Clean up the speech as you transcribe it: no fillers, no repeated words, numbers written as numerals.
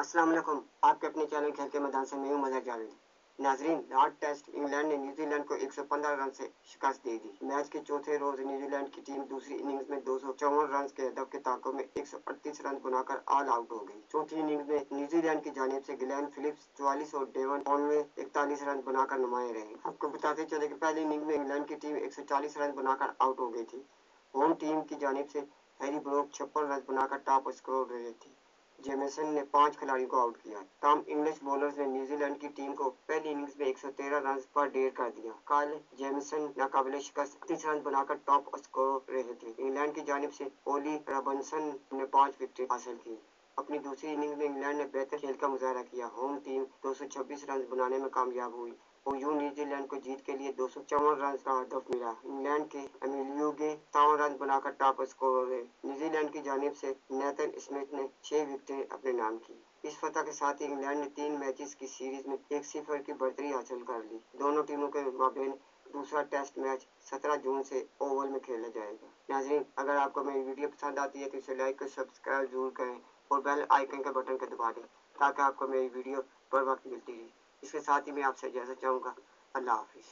अस्सलाम वालेकुम। आपके अपने चैनल खेल के मैदान से मैं हूं मजहर जावेद। नाजरीन, लास्ट टेस्ट इंग्लैंड ने न्यूजीलैंड को 115 रन से शिकस्त दे दी। मैच के चौथे रोज न्यूजीलैंड की टीम दूसरी इनिंग्स में 254 रन के हदफ के ताक़ुब में 138 रन बनाकर ऑल आउट हो गई। चौथी इनिंग्स में न्यूजीलैंड की जानिब से ग्लेन फिलिप्स 44 और डेवन कॉनवे 41 रन बनाकर नुमाया रहे। आपको बताते चले कि पहली इनिंग्स में इंग्लैंड की टीम 140 रन बनाकर आउट हो गई थी। होम टीम की जानिब से हैरी ब्रोक 56 रन बनाकर टॉप स्कोर रहे थे। जेमिसन ने 5 खिलाड़ियों को आउट किया। टॉम इंग्लिश बॉलर्स ने न्यूजीलैंड की टीम को पहली इनिंग्स में 113 रन पर ढेर कर दिया। काइल जेमिसन नाकाबिले शिकस्त 30 रन बनाकर टॉप स्कोर रहे थे। इंग्लैंड की जानिब से ओली रॉबिन्सन ने 5 विकेट हासिल की। अपनी दूसरी इनिंग्स में इंग्लैंड ने बेहतर खेल का मुजाहरा किया। होम टीम 226 रन बनाने में कामयाब हुई और यूं न्यूजीलैंड को जीत के लिए 254 रन का हदफ मिला। इंग्लैंड के एमिलियो गे 57 रन बनाकर टॉप स्कोर रहे। न्यूजीलैंड की जानिब से नेथन स्मिथ ने 6 विकेटें अपने नाम की। इस फतह के साथ ही इंग्लैंड ने 3 मैचेस की सीरीज में 1-0 की बढ़तरी हासिल कर ली। दोनों टीमों के माबेन दूसरा टेस्ट मैच 17 जून से ओवल में खेला जाएगा। नाज़रीन, अगर आपको मेरी वीडियो पसंद आती है तो इसे लाइक और सब्सक्राइब जरूर करें और बेल आइकन के बटन को दबा दें ताकि आपको मेरी वीडियो बर वक्त मिलती रहे। इसके साथ ही मैं आपसे इजाज़त चाहूँगा। अल्लाह हाफिज़।